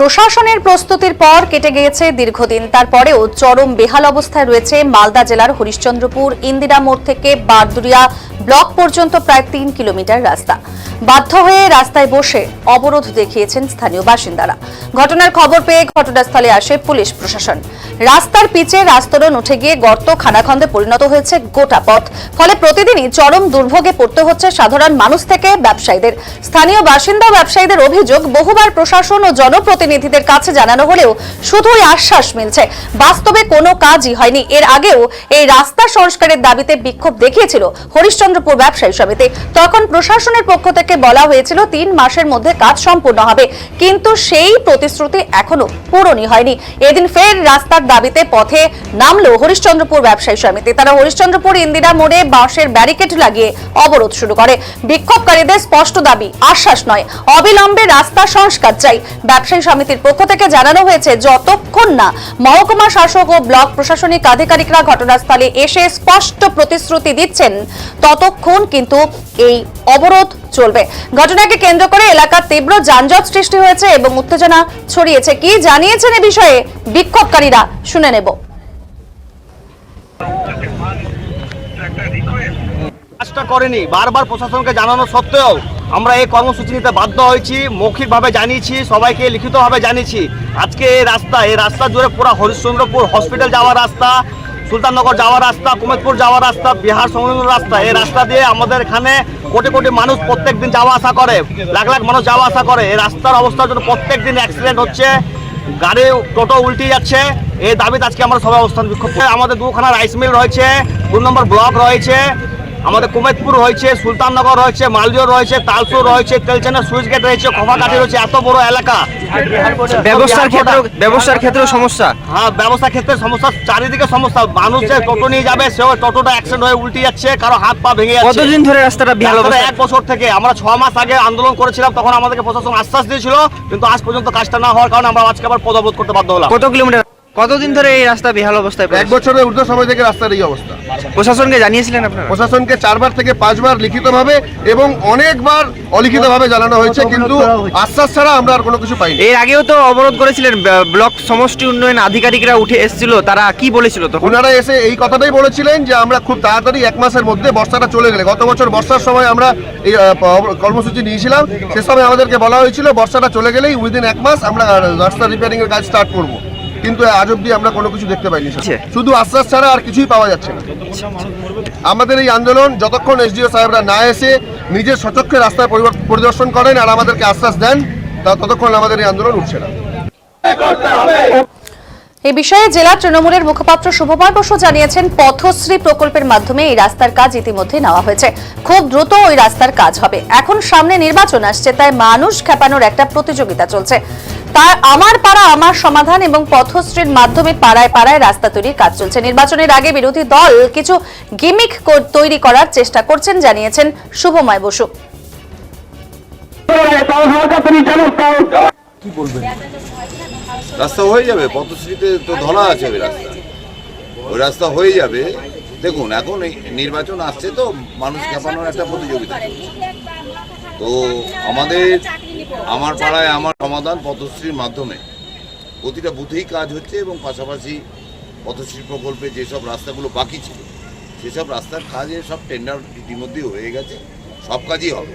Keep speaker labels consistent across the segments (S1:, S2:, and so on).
S1: প্রশাসনের প্রস্তুতির পর কেটে গিয়েছে দীর্ঘদিন, তারপরেও চরম বেহাল অবস্থায় রয়েছে মালদা জেলার হরিশ্চন্দ্রপুর ইন্দিরা মোড় থেকে বারদুরিয়া ব্লক পর্যন্ত প্রায় 3 কিলোমিটার রাস্তা। বাধ্য হয়ে রাস্তায় বসে অবরোধ দেখিয়েছেন স্থানীয় বাসিন্দারা। ঘটনার খবর পেয়ে ঘটনাস্থলে আসে পুলিশ প্রশাসন। রাস্তার পিচে আস্তরণ উঠে গিয়ে গর্ত খানাখন্দে পরিণত হয়েছে গোটা পথ। ফলে প্রতিদিনই চরম দুর্ভোগে পড়তে হচ্ছে সাধারণ মানুষ থেকে ব্যবসায়ীদের। স্থানীয় বাসিন্দা ব্যবসায়ীদের অভিযোগ, বহুবার প্রশাসন ও জনপ্রতিনিধিদের কাছে জানানো হলেও শুধুই আশ্বাস মিলছে, বাস্তবে কোনো কাজই হয়নি। এর আগেও এই রাস্তা সংস্কারের দাবিতে বিক্ষোভ দেখিয়েছিল হরিশ্চন্দ্রপুর ব্যবসায়ী সমিতি। তখন প্রশাসনের পক্ষ থেকে বলা হয়েছিল 3 মাসের মধ্যে কাজ সম্পূর্ণ হবে, কিন্তু সেই প্রতিশ্রুতি এখনো পূরণই হয়নি। এদিন ফের রাস্তার দাবিতে পথে নামলো হরিশ্চন্দ্রপুর ব্যবসায়ী সমিতি। তারা হরিশ্চন্দ্রপুর ইন্দিরা মোড়ে বাঁশের ব্যারিকেড লাগিয়ে অবরোধ শুরু করে। বিক্ষোভকারীদের স্পষ্ট দাবি, আশ্বাস নয়, অবিলম্বে রাস্তা সংস্কার চাই। ব্যবসায়ী সমিতির পক্ষ থেকে জানানো হয়েছে, যতক্ষণ না মহকুমা শাসক ও ব্লক প্রশাসনিক আধিকারিকরা ঘটনাস্থলে এসে স্পষ্ট প্রতিশ্রুতি দিচ্ছেন, ততক্ষণ কিন্তু এই অবরোধ চলবে। ঘটনাকে কেন্দ্র করে এলাকার তীব্র যানজট সৃষ্টি হয়েছে এবং উত্তেজনা ছড়িয়েছে। কি জানিয়েছেন এ বিষয়ে বিক্ষোভকারীরা, শুনে নেব।
S2: কাজটা করেনি, বারবার প্রশাসনকে জানানো সত্ত্বেও আমরা এই কর্মসূচি নিতে বাধ্য হয়েছি। মৌখিকভাবে জানিয়েছি, সবাইকে লিখিতভাবে জানিয়েছি। আজকে এই রাস্তা জুড়ে পুরো হরিশ্চন্দ্রপুর হসপিটাল যাওয়ার রাস্তা, সুলতাননগর যাওয়ার রাস্তা, কুমেদপুর যাওয়ার রাস্তা, বিহার সংলগ্ন রাস্তা। এই রাস্তা দিয়ে আমাদের এখানে কোটি কোটি মানুষ প্রত্যেক দিন যাওয়া আসা করে, লাখ লাখ মানুষ যাওয়া আসা করে। এই রাস্তার অবস্থার জন্য প্রত্যেক দিন অ্যাক্সিডেন্ট হচ্ছে, গাড়ি টোটো উল্টে যাচ্ছে। এই দাবিতে আজকে আমরা সবাই অবস্থান বিক্ষোভ। আমাদের 2খানা রাইস মিল রয়েছে, 2 নম্বর ব্লক রয়েছে, আমাদের কুমেদপুর রয়েছে, সুলতাননগর রয়েছে, মালজোর রয়েছে, তালসুর রয়েছে, তেলচানা সুইচ গেট রয়েছে, খফাকাঠি রয়েছে। এত বড় এলাকা,
S3: ব্যবসার ক্ষেত্রে সমস্যা।
S2: হ্যাঁ, ব্যবসার ক্ষেত্রে সমস্যা, চারিদিকে সমস্যা। মানুষ যে টোটো নিয়ে যাবে, সেও টোটোটা অ্যাক্সিডেন্ট হয়ে উল্টে যাচ্ছে, কারো হাত পা ভেঙে যাচ্ছে।
S3: কতদিন ধরে রাস্তাটা বেহাল অবস্থা?
S2: 1 বছর থেকে। আমরা 6 মাস আগে আন্দোলন করেছিলাম, তখন আমাদেরকে প্রশাসন আশ্বাস দিয়েছিল, কিন্তু আজ পর্যন্ত কাজটা না হওয়ার কারণে আমরা আজকে আবার পদবরোধ করতে বাধ্য হলাম।
S3: কত কিলোমিটার, কতদিন ধরে এই রাস্তা বেহাল অবস্থায়?
S4: 1 বছরের ঊর্ধ্ব সময় থেকে রাস্তার এই অবস্থা।
S3: প্রশাসনকে জানিয়েছিলেন আপনারা?
S4: প্রশাসনকে 4বার থেকে 5বার লিখিতভাবে এবং অনেকবার অলিখিতভাবে জানানো হয়েছে, কিন্তু আশ্বাস ছাড়া আমরা আর কোনো কিছু পাইনি।
S3: এর আগেও তো অবরোধ করেছিলেন, ব্লক সমষ্টি উন্নয়ন আধিকারিকরা উঠে এসেছিল, তারা কি বলেছিল তখন?
S4: ওনারা এসে এই কথাটাই বলেছিলেন যে আমরা খুব তাড়াতাড়ি 1 মাসের মধ্যে বর্ষাটা চলে গেলে, গত বছর বর্ষার সময় আমরা এই কর্মসূচি নিয়েছিলাম, সে সময় আমাদেরকে বলা হয়েছিল বর্ষাটা চলে গেলেই উইদিন 1 মাস আমরা রাস্তা রিপেয়ারিং এর কাজ স্টার্ট করব, কিন্তু আজ অব্দি আমরা কোনো কিছু দেখতে পাইনি। শুধু আশ্বাস ছাড়া আর কিছুই পাওয়া যাচ্ছে না। আমাদের এই আন্দোলন যতক্ষণ এসডিও সাহেবরা না এসে নিজের সচক্ষে রাস্তায় পরিদর্শন করেন আর আমাদেরকে আশ্বাস দেন, ততক্ষণ আমাদের এই আন্দোলন উঠছে না।
S1: এই বিষয়ে জেলা তৃণমূলের মুখপাত্র শুভময় বসু জানিয়েছেন, পথশ্রী প্রকল্পের মাধ্যমে এই রাস্তার কাজ ইতিমধ্যে নেওয়া হয়েছে। খুব দ্রুত ওই রাস্তার কাজ হবে। এখন সামনে নির্বাচন আসছে, তাই মানুষ খেপানোর একটা প্রতিযোগিতা চলছে। তার আমার পাড়া আমার সমাধান এবং পথশ্রীর মাধ্যমে পাড়ায় পাড়ায় রাস্তা তৈরির কাজ চলছে। নির্বাচনের আগে বিরোধী দল কিছু গিমিক তৈরি করার চেষ্টা করছেন, জানিয়েছেন শুভময় বসু।
S4: কি বলবেন?
S5: রাস্তা হয়ে যাবে, পথশ্রীতে তো ধরা আছে ওই রাস্তা হয়ে যাবে। দেখুন, এখন এই নির্বাচন আসছে, তো মানুষ খেপানোর একটা প্রতিযোগিতা তো আমাদের আমার পাড়ায় আমার সমাধান পথশ্রীর মাধ্যমে প্রতিটা বুথেই কাজ হচ্ছে, এবং পাশাপাশি পথশ্রী প্রকল্পে যেসব রাস্তাগুলো বাকি ছিল সেসব রাস্তার কাজে সব টেন্ডার ইতিমধ্যেই হয়ে গেছে, সব কাজই হবে।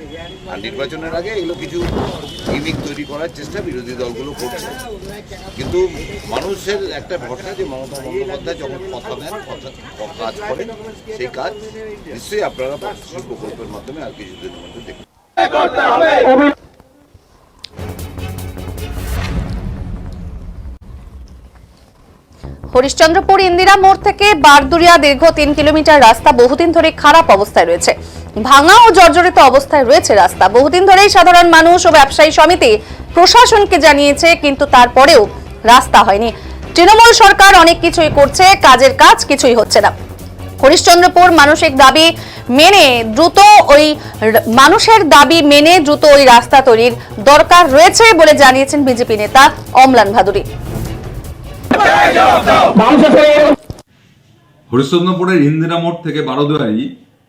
S5: আর নির্বাচনের আগে এগুলো কিছু গিমিক তৈরি করার চেষ্টা বিরোধী দলগুলো করছে, কিন্তু মানুষের একটা ভরসা যে মমতা বন্দ্যোপাধ্যায় যখন কথা দেন, কাজ করেন, সেই কাজ নিশ্চয়ই আপনারা পথশ্রী প্রকল্পের মাধ্যমে আর কিছুদিনের মধ্যে দেখবেন।
S1: হরিশ্চন্দ্রপুর ইন্দিরা মোড় থেকে বারদুরিয়া দীর্ঘ 3 কিলোমিটার রাস্তা বহুদিন ধরে খারাপ অবস্থায় রয়েছে। ভাঙা ও জর্জরিত অবস্থায় রয়েছে রাস্তা। বহুদিন ধরেই সাধারণ মানুষ ও ব্যবসায়ী সমিতি প্রশাসনকে জানিয়েছে, কিন্তু তারপরেও রাস্তা হয়নি। তৃণমূল সরকার অনেক কিছুই করছে, কাজের কাজ কিছুই হচ্ছে না। হরিশ্চন্দ্রপুর মানুষের দাবি মেনে দ্রুত ওই রাস্তা তৈরির দরকার রয়েছে বলে জানিয়েছেন বিজেপি নেতা অম্লান ভাদুরী।
S6: হরিশ্চন্দ্রপুরের ইন্দিরা মোড় থেকে বারোদুয়ারি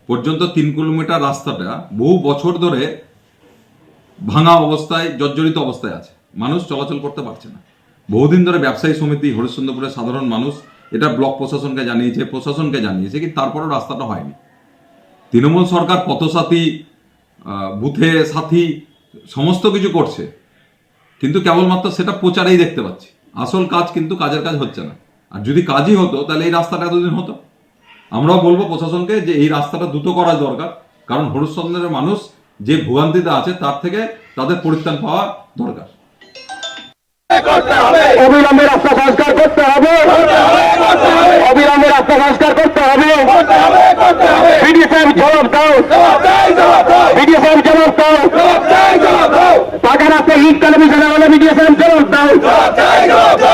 S6: পর্যন্ত 3 কিলোমিটার রাস্তাটা বহু বছর ধরে ভাঙা অবস্থায়, জর্জরিত অবস্থায় আছে। মানুষ চলাচল করতে পারছে না। বহুদিন ধরে ব্যবসায়ী সমিতি, হরিশ্চন্দ্রপুরের সাধারণ মানুষ এটা ব্লক প্রশাসনকে জানিয়েছে, প্রশাসনকে জানিয়েছে, কিন্তু তারপরেও রাস্তাটা হয়নি। তৃণমূল সরকার পথসাথী, বুথে সাথী সমস্ত কিছু করছে, কিন্তু কেবলমাত্র সেটা প্রচারেই দেখতে পাচ্ছি। আসল কাজ কিন্তু কাজের কাজ হচ্ছে না। আর যদি কাজই হতো তাহলে এই রাস্তাটা এতদিন হতো। আমরাও বলবো প্রশাসনকে যে এই রাস্তাটা দ্রুত করা দরকার, কারণ হরিশ্চন্দ্রের মানুষ যে ভোগান্তিতে আছে তার থেকে তাদের পরিত্রাণ পাওয়া দরকার।
S7: অবিলম্বে রাস্তা সংস্কার করতে হবে, অবিলম্বে রাস্তা সংস্কার করতে হবে। বিডিও সাহেব জবাব দাও, বিডিও সাহেব জবাব দাও। পাকা রাস্তা হিট টেলিভিশনে বলে বিডিও সাহেব